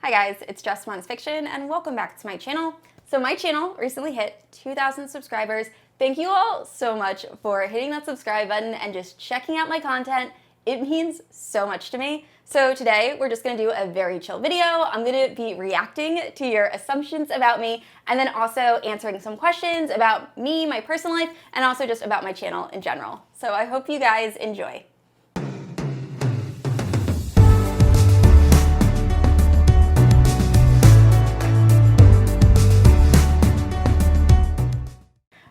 Hi guys, it's Just Mom's Fiction and welcome back to my channel. So my channel recently hit 2,000 subscribers. Thank you all so much for hitting that subscribe button and just checking out my content. It means so much to me. So today we're just gonna do a very chill video. I'm gonna be reacting to your assumptions about me and then also answering some questions about me, my personal life, and also just about my channel in general. So I hope you guys enjoy.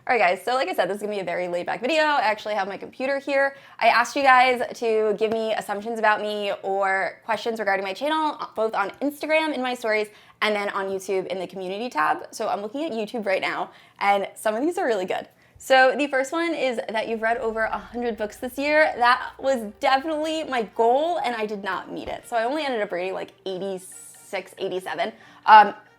Alright guys, so like I said, this is going to be a very laid back video. I actually have my computer here. I asked you guys to give me assumptions about me or questions regarding my channel, both on Instagram in my stories and then on YouTube in the community tab. So I'm looking at YouTube right now and some of these are really good. So the first one is that you've read over 100 books this year. That was definitely my goal and I did not meet it. So I only ended up reading like 86, 87.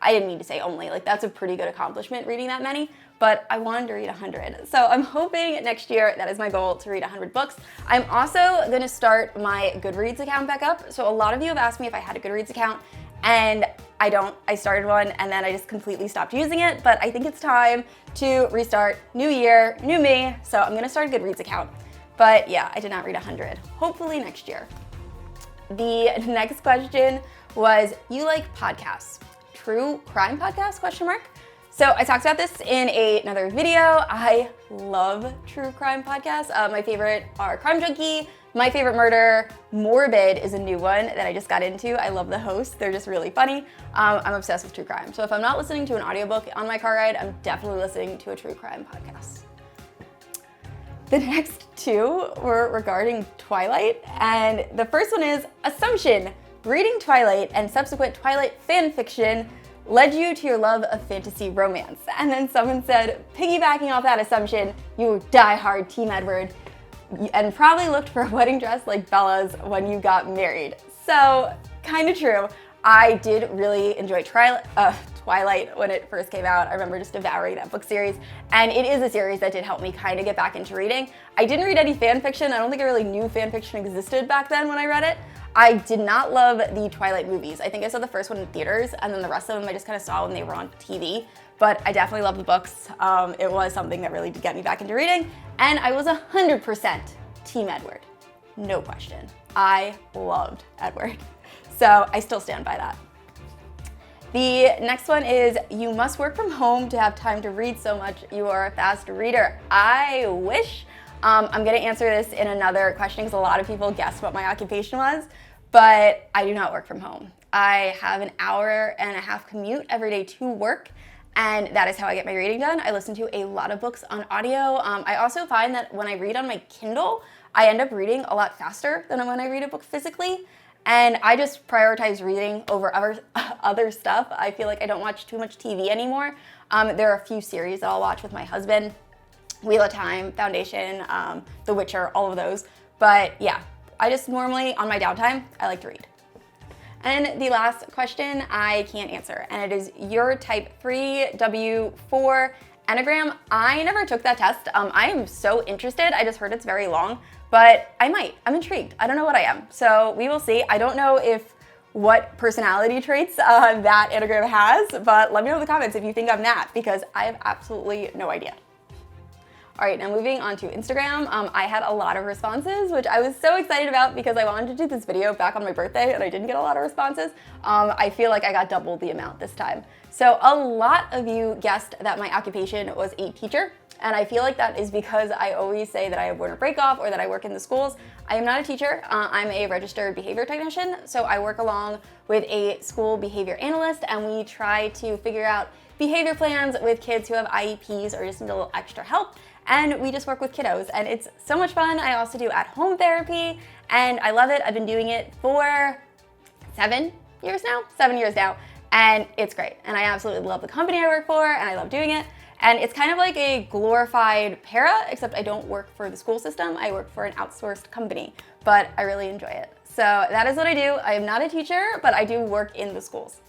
I didn't mean to say only, like that's a pretty good accomplishment reading that many, but I wanted to read 100. So I'm hoping next year that is my goal, to read 100 books. I'm also gonna start my Goodreads account back up. So a lot of you have asked me if I had a Goodreads account and I don't. I started one and then I just completely stopped using it, but I think it's time to restart. New year, new me. So I'm gonna start a Goodreads account. But yeah, I did not read 100. Hopefully next year. The next question was, you like podcasts? True crime podcasts, question mark? So I talked about this in another video. I love true crime podcasts. My favorite are Crime Junkie, My Favorite Murder, Morbid is a new one that I just got into. I love the hosts, they're just really funny. I'm obsessed with true crime. So if I'm not listening to an audiobook on my car ride, I'm definitely listening to a true crime podcast. The next two were regarding Twilight, and the first one is assumption. Reading Twilight and subsequent Twilight fan fiction led you to your love of fantasy romance. And then someone said, piggybacking off that assumption, you die-hard Team Edward and probably looked for a wedding dress like Bella's when you got married. So, kind of true. I did really enjoy Twilight when it first came out. I remember just devouring that book series, and it is a series that did help me kind of get back into reading. I didn't read any fan fiction. I don't think I really knew fan fiction existed back then when I read it. I did not love the Twilight movies. I think I saw the first one in theaters, and then the rest of them I just kind of saw when they were on TV. But I definitely love the books. It was something that really did get me back into reading, and I was 100% Team Edward. No question. I loved Edward. So I still stand by that. The next one is, you must work from home to have time to read so much. You are a fast reader. I wish. I'm gonna answer this in another question because a lot of people guessed what my occupation was, but I do not work from home. I have an hour-and-a-half commute every day to work, and that is how I get my reading done. I listen to a lot of books on audio. I also find that when I read on my Kindle, I end up reading a lot faster than when I read a book physically. And I just prioritize reading over other stuff. I feel like I don't watch too much TV anymore. There are a few series that I'll watch with my husband. Wheel of Time, Foundation, The Witcher, all of those. But yeah, I just normally, on my downtime, I like to read. And the last question I can't answer, and it is your type 3W4 Enneagram. I never took that test. I am so interested. I just heard it's very long, but I might. I'm intrigued. I don't know what I am. So we will see. I don't know what personality traits that Enneagram has, but let me know in the comments if you think I'm that, because I have absolutely no idea. All right, now moving on to Instagram, I had a lot of responses, which I was so excited about because I wanted to do this video back on my birthday and I didn't get a lot of responses. I feel like I got double the amount this time. So a lot of you guessed that my occupation was a teacher, and I feel like that is because I always say that I have winter break off or that I work in the schools. I am not a teacher. I'm a registered behavior technician, so I work along with a school behavior analyst, and we try to figure out behavior plans with kids who have IEPs or just need a little extra help. And we just work with kiddos, and it's so much fun. I also do at-home therapy, and I love it. I've been doing it for 7 years now, and it's great. And I absolutely love the company I work for, and I love doing it. And it's kind of like a glorified para, except I don't work for the school system. I work for an outsourced company, but I really enjoy it. So that is what I do. I am not a teacher, but I do work in the schools.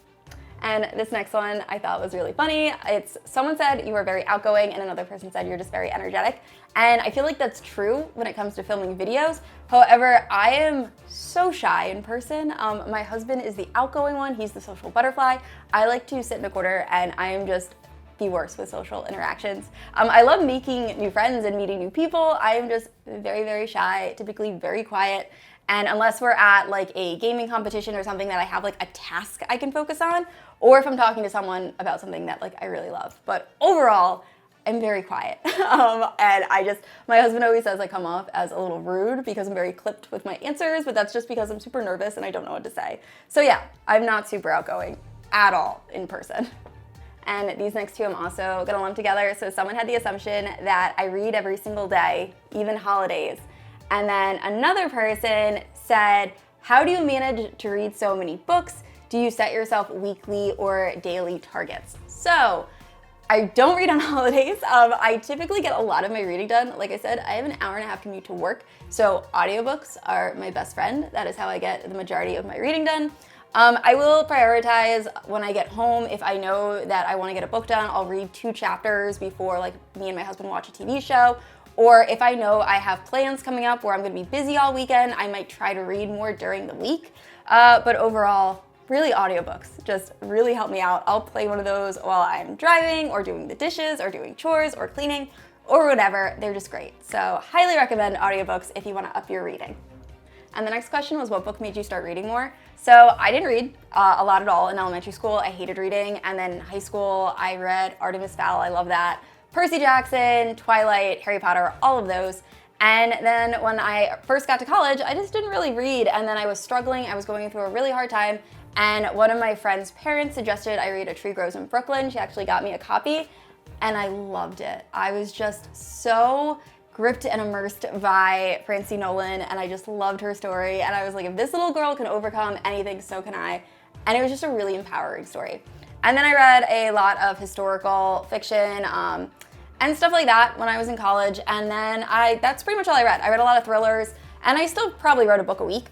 And this next one I thought was really funny. It's someone said you are very outgoing and another person said you're just very energetic. And I feel like that's true when it comes to filming videos. However, I am so shy in person. My husband is the outgoing one. He's the social butterfly. I like to sit in a corner and I am just the worst with social interactions. I love making new friends and meeting new people. I am just very, very shy, typically very quiet. And unless we're at like a gaming competition or something that I have like a task I can focus on, or if I'm talking to someone about something that like I really love. But overall, I'm very quiet. And my husband always says I come off as a little rude because I'm very clipped with my answers, but that's just because I'm super nervous and I don't know what to say. So yeah, I'm not super outgoing at all in person. And these next two I'm also gonna lump together. So someone had the assumption that I read every single day, even holidays. And then another person said, how do you manage to read so many books? Do you set yourself weekly or daily targets? So I don't read on holidays. I typically get a lot of my reading done. Like I said, I have an hour-and-a-half commute to work, so audiobooks are my best friend. That is how I get the majority of my reading done. I will prioritize when I get home. If I know that I want to get a book done, I'll read 2 chapters before like me and my husband watch a TV show. Or if I know I have plans coming up where I'm going to be busy all weekend, I might try to read more during the week. But overall, really audiobooks just really help me out. I'll play one of those while I'm driving or doing the dishes or doing chores or cleaning or whatever. They're just great. So highly recommend audiobooks if you want to up your reading. And the next question was, what book made you start reading more? So I didn't read a lot at all in elementary school. I hated reading. And then in high school, I read Artemis Fowl. I love that. Percy Jackson, Twilight, Harry Potter, all of those. And then when I first got to college, I just didn't really read. And then I was struggling. I was going through a really hard time. And one of my friend's parents suggested I read A Tree Grows in Brooklyn. She actually got me a copy and I loved it. I was just so gripped and immersed by Francine Nolan and I just loved her story. And I was like, if this little girl can overcome anything, so can I. And it was just a really empowering story. And then I read a lot of historical fiction and stuff like that when I was in college. And then that's pretty much all I read. I read a lot of thrillers and I still probably wrote a book a week.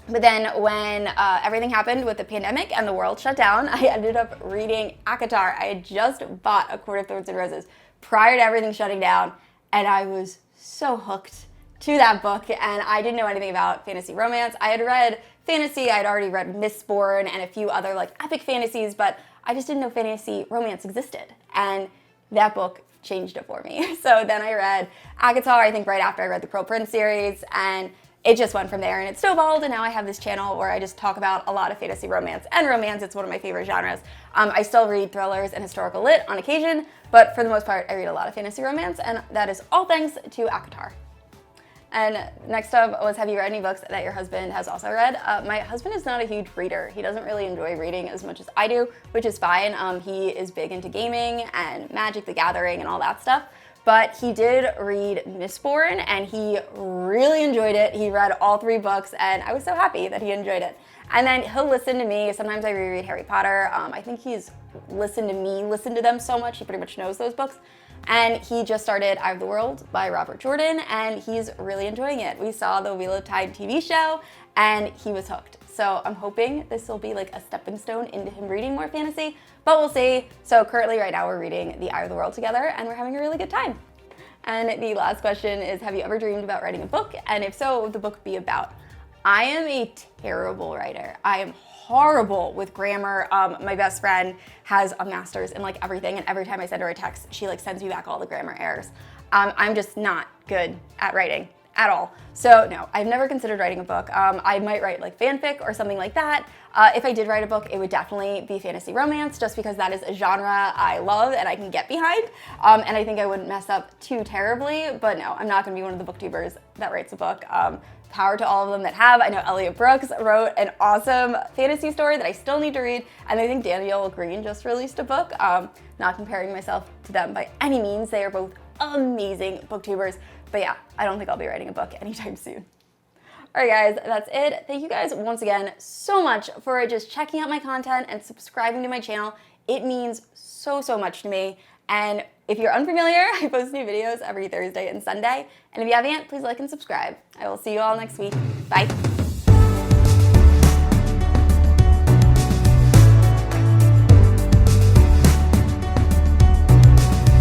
But then when everything happened with the pandemic and the world shut down, I ended up reading ACOTAR. I had just bought A Court of Thorns and Roses prior to everything shutting down. And I was so hooked to that book. And I didn't know anything about fantasy romance. I had read fantasy. I'd already read Mistborn and a few other like epic fantasies, but I just didn't know fantasy romance existed. And that book changed it for me. So then I read ACOTAR, I think right after I read the Cruel Prince series, and it just went from there and it snowballed, and now I have this channel where I just talk about a lot of fantasy romance and romance. It's one of my favorite genres. I still read thrillers and historical lit on occasion, but for the most part, I read a lot of fantasy romance, and that is all thanks to ACOTAR. And next up was, have you read any books that your husband has also read? My husband is not a huge reader. He doesn't really enjoy reading as much as I do, which is fine. He is big into gaming and Magic the Gathering and all that stuff. But he did read Mistborn and he really enjoyed it. He read all 3 books and I was so happy that he enjoyed it. And then he'll listen to me. Sometimes I reread Harry Potter. I think he's listened to me listen to them so much. He pretty much knows those books. And he just started Eye of the World by Robert Jordan and he's really enjoying it. We saw the Wheel of Time TV show and he was hooked. So I'm hoping this will be like a stepping stone into him reading more fantasy, but we'll see. So currently right now we're reading The Eye of the World together and we're having a really good time. And the last question is, have you ever dreamed about writing a book? And if so, what would the book be about? I am a terrible writer. I am horrible with grammar. My best friend has a master's in like everything, and every time I send her a text, she like sends me back all the grammar errors. I'm just not good at writing at all. So no, I've never considered writing a book. I might write like fanfic or something like that. If I did write a book, it would definitely be fantasy romance, just because that is a genre I love and I can get behind. And I think I wouldn't mess up too terribly, but no, I'm not gonna be one of the booktubers that writes a book. Power to all of them that have. I know Elliot Brooks wrote an awesome fantasy story that I still need to read, and I think Danielle Green just released a book. Not comparing myself to them by any means. They are both amazing booktubers, but yeah, I don't think I'll be writing a book anytime soon. All right, guys, that's it. Thank you guys once again so much for just checking out my content and subscribing to my channel. It means so, so much to me. And if you're unfamiliar, I post new videos every Thursday and Sunday. And if you haven't yet, please like and subscribe. I will see you all next week. Bye.